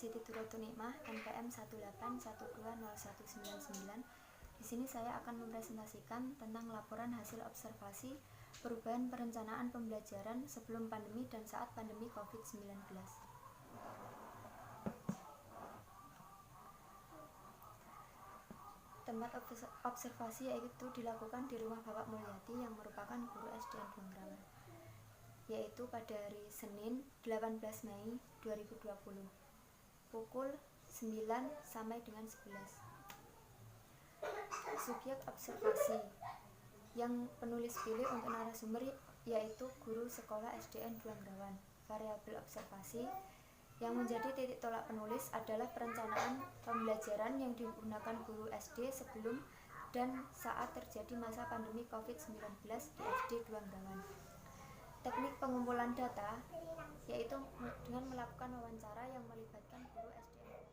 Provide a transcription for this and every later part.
Siti Duratul Nikmah NPM 181210199. Di sini saya akan mempresentasikan tentang laporan hasil observasi perubahan perencanaan pembelajaran sebelum pandemi dan saat pandemi COVID-19. Tempat observasi yaitu dilakukan di rumah Bapak Mulyadi yang merupakan guru SDN Duangrawan, yaitu pada hari Senin 18 Mei 2020 pukul 9 sampai dengan 11. Subjek observasi yang penulis pilih untuk narasumber yaitu guru sekolah SDN Duangrawan. Variabel observasi yang menjadi titik tolak penulis adalah perencanaan pembelajaran yang digunakan guru SD sebelum dan saat terjadi masa pandemi COVID-19 di SD Duangrawan. Teknik pengumpulan data yaitu dengan melakukan wawancara yang melibatkan guru SDN.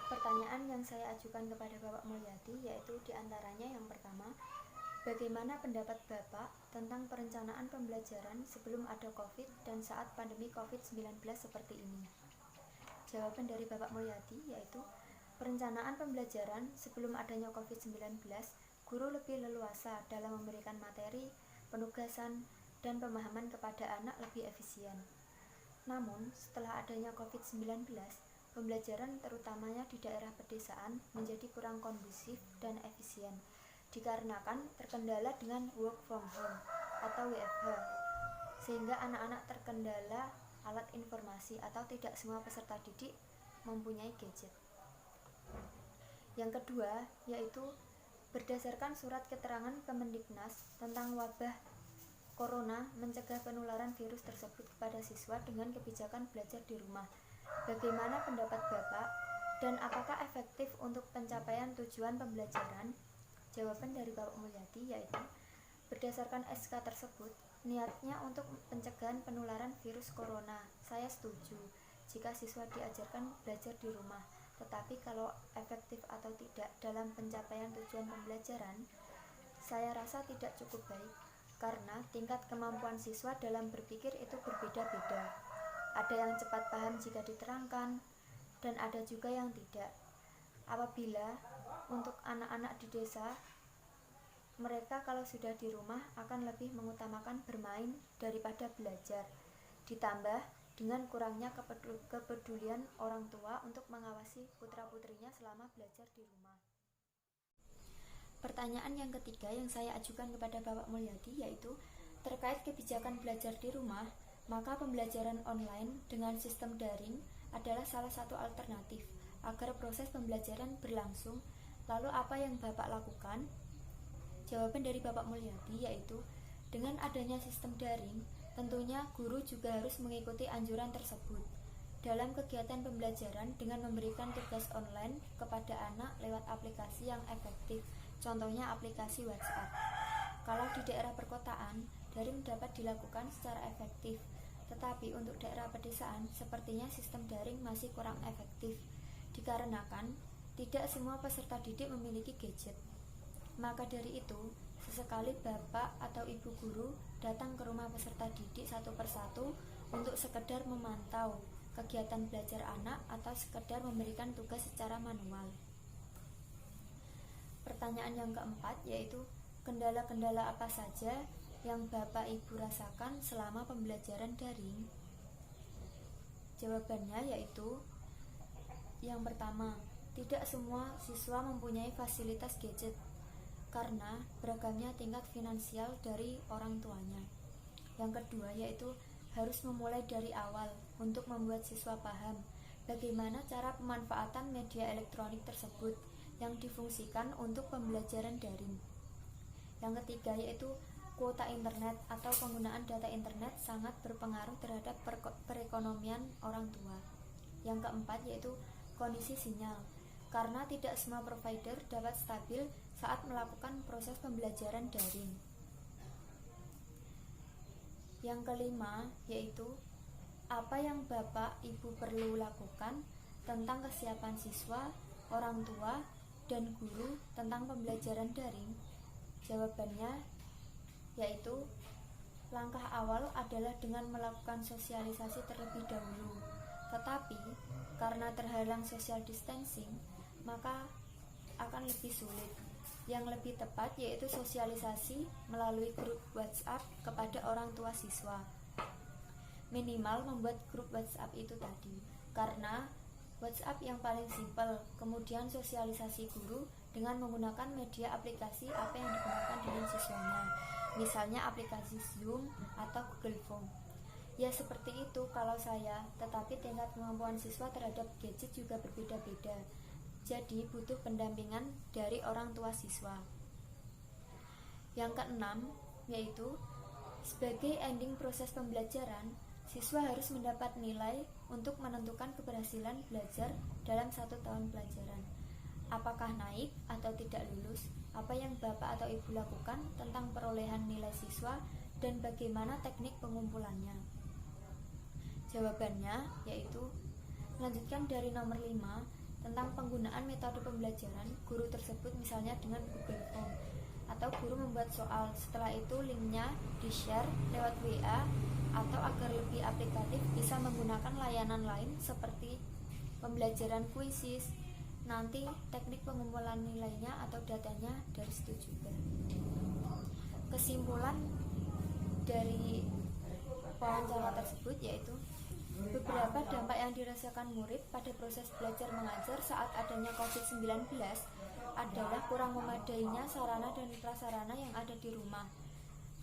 Pertanyaan yang saya ajukan kepada Bapak Mulyadi yaitu diantaranya yang pertama, bagaimana pendapat Bapak tentang perencanaan pembelajaran sebelum ada COVID dan saat pandemi COVID-19 seperti ini? Jawaban dari Bapak Mulyadi yaitu, perencanaan pembelajaran sebelum adanya COVID-19, guru lebih leluasa dalam memberikan materi, penugasan, dan pemahaman kepada anak lebih efisien. Namun, setelah adanya COVID-19, pembelajaran terutamanya di daerah pedesaan menjadi kurang kondusif dan efisien, dikarenakan terkendala dengan work from home atau WFH, sehingga anak-anak terkendala alat informasi atau tidak semua peserta didik mempunyai gadget. Yang kedua, yaitu berdasarkan surat keterangan Kemendiknas tentang wabah Corona mencegah penularan virus tersebut kepada siswa dengan kebijakan belajar di rumah. Bagaimana pendapat Bapak dan apakah efektif untuk pencapaian tujuan pembelajaran? Jawaban dari Bapak Mulyadi yaitu, berdasarkan SK tersebut, niatnya untuk pencegahan penularan virus corona. Saya setuju jika siswa diajarkan belajar di rumah, tetapi kalau efektif atau tidak dalam pencapaian tujuan pembelajaran, saya rasa tidak cukup baik, karena tingkat kemampuan siswa dalam berpikir itu berbeda-beda. Ada yang cepat paham jika diterangkan, dan ada juga yang tidak. Apabila untuk anak-anak di desa, mereka kalau sudah di rumah akan lebih mengutamakan bermain daripada belajar, ditambah dengan kurangnya kepedulian orang tua untuk mengawasi putra-putrinya selama belajar di rumah. Pertanyaan yang ketiga yang saya ajukan kepada Bapak Mulyadi yaitu terkait kebijakan belajar di rumah, maka pembelajaran online dengan sistem daring adalah salah satu alternatif agar proses pembelajaran berlangsung. Lalu apa yang Bapak lakukan? Jawaban dari Bapak Mulyadi yaitu, dengan adanya sistem daring, tentunya guru juga harus mengikuti anjuran tersebut dalam kegiatan pembelajaran dengan memberikan tugas online kepada anak lewat aplikasi yang efektif, contohnya aplikasi WhatsApp. Kalau di daerah perkotaan, daring dapat dilakukan secara efektif, tetapi untuk daerah pedesaan, sepertinya sistem daring masih kurang efektif, dikarenakan tidak semua peserta didik memiliki gadget. Maka dari itu, sesekali Bapak atau Ibu guru datang ke rumah peserta didik satu persatu untuk sekedar memantau kegiatan belajar anak atau sekedar memberikan tugas secara manual. Pertanyaan yang keempat yaitu, kendala-kendala apa saja yang Bapak Ibu rasakan selama pembelajaran daring? Jawabannya yaitu, yang pertama, tidak semua siswa mempunyai fasilitas gadget karena beragamnya tingkat finansial dari orang tuanya. Yang kedua yaitu harus memulai dari awal untuk membuat siswa paham bagaimana cara pemanfaatan media elektronik tersebut yang difungsikan untuk pembelajaran daring. Yang ketiga yaitu kuota internet atau penggunaan data internet sangat berpengaruh terhadap perekonomian orang tua. Yang keempat yaitu kondisi sinyal, karena tidak semua provider dapat stabil saat melakukan proses pembelajaran daring. Yang kelima yaitu, apa yang Bapak Ibu perlu lakukan tentang kesiapan siswa, orang tua, dan guru tentang pembelajaran daring? Jawabannya yaitu, langkah awal adalah dengan melakukan sosialisasi terlebih dahulu Tetapi karena terhalang social distancing, maka akan lebih sulit. Yang lebih tepat yaitu sosialisasi melalui grup WhatsApp kepada orang tua siswa. Minimal membuat grup WhatsApp itu tadi, karena WhatsApp yang paling simpel. Kemudian sosialisasi guru dengan menggunakan media aplikasi apa yang digunakan dengan siswanya, misalnya aplikasi Zoom atau Google Form. Ya seperti itu kalau saya, tetapi tingkat kemampuan siswa terhadap gadget juga berbeda-beda. Jadi butuh pendampingan dari orang tua siswa. Yang keenam, yaitu sebagai ending proses pembelajaran, siswa harus mendapat nilai untuk menentukan keberhasilan belajar dalam 1 tahun pelajaran. Apakah naik atau tidak lulus, apa yang Bapak atau Ibu lakukan tentang perolehan nilai siswa, dan bagaimana teknik pengumpulannya. Jawabannya yaitu melanjutkan dari nomor 5 tentang penggunaan metode pembelajaran guru tersebut, misalnya dengan Google Form, atau guru membuat soal, setelah itu linknya di-share lewat WA, atau agar lebih aplikatif bisa menggunakan layanan lain seperti pembelajaran kuisis. Nanti teknik pengumpulan nilainya atau datanya dari situ juga. Kesimpulan dari wawancara tersebut yaitu beberapa dampak yang dirasakan murid pada proses belajar mengajar saat adanya COVID-19 adalah kurang memadainya sarana dan prasarana yang ada di rumah.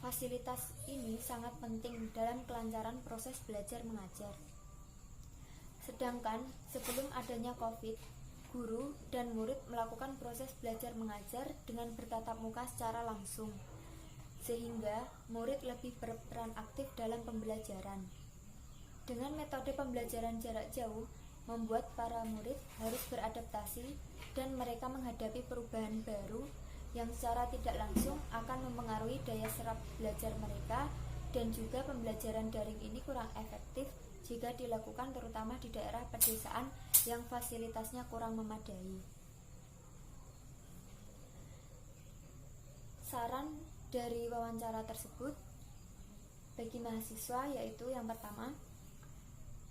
Fasilitas ini sangat penting dalam kelancaran proses belajar mengajar. Sedangkan sebelum adanya COVID, guru dan murid melakukan proses belajar mengajar dengan bertatap muka secara langsung, sehingga murid lebih berperan aktif dalam pembelajaran. Dengan metode pembelajaran jarak jauh, membuat para murid harus beradaptasi dan mereka menghadapi perubahan baru yang secara tidak langsung akan mempengaruhi daya serap belajar mereka, dan juga pembelajaran daring ini kurang efektif jika dilakukan terutama di daerah pedesaan yang fasilitasnya kurang memadai. Saran dari wawancara tersebut bagi mahasiswa yaitu yang pertama,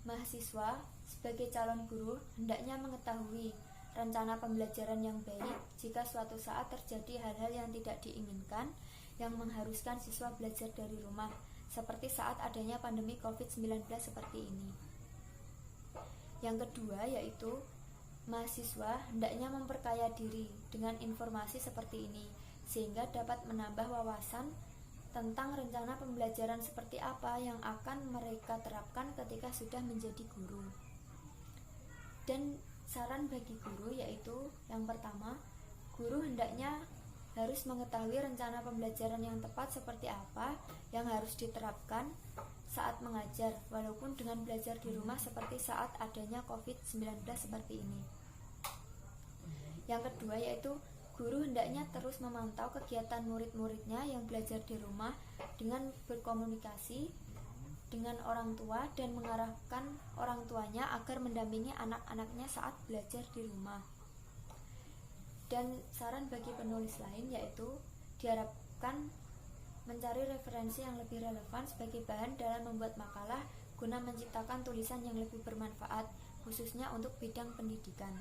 mahasiswa sebagai calon guru hendaknya mengetahui rencana pembelajaran yang baik jika suatu saat terjadi hal-hal yang tidak diinginkan yang mengharuskan siswa belajar dari rumah, seperti saat adanya pandemi COVID-19 seperti ini. Yang kedua yaitu mahasiswa hendaknya memperkaya diri dengan informasi seperti ini, sehingga dapat menambah wawasan tentang rencana pembelajaran seperti apa yang akan mereka terapkan ketika sudah menjadi guru. Dan saran bagi guru yaitu yang pertama, guru hendaknya harus mengetahui rencana pembelajaran yang tepat seperti apa yang harus diterapkan saat mengajar, walaupun dengan belajar di rumah seperti saat adanya COVID-19 seperti ini. Yang kedua yaitu guru hendaknya terus memantau kegiatan murid-muridnya yang belajar di rumah dengan berkomunikasi dengan orang tua dan mengarahkan orang tuanya agar mendampingi anak-anaknya saat belajar di rumah. Dan saran bagi penulis lain yaitu diharapkan mencari referensi yang lebih relevan sebagai bahan dalam membuat makalah guna menciptakan tulisan yang lebih bermanfaat, khususnya untuk bidang pendidikan.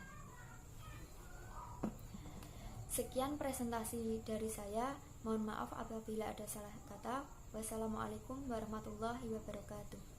Sekian presentasi dari saya. Mohon maaf apabila ada salah kata. Wassalamualaikum warahmatullahi wabarakatuh.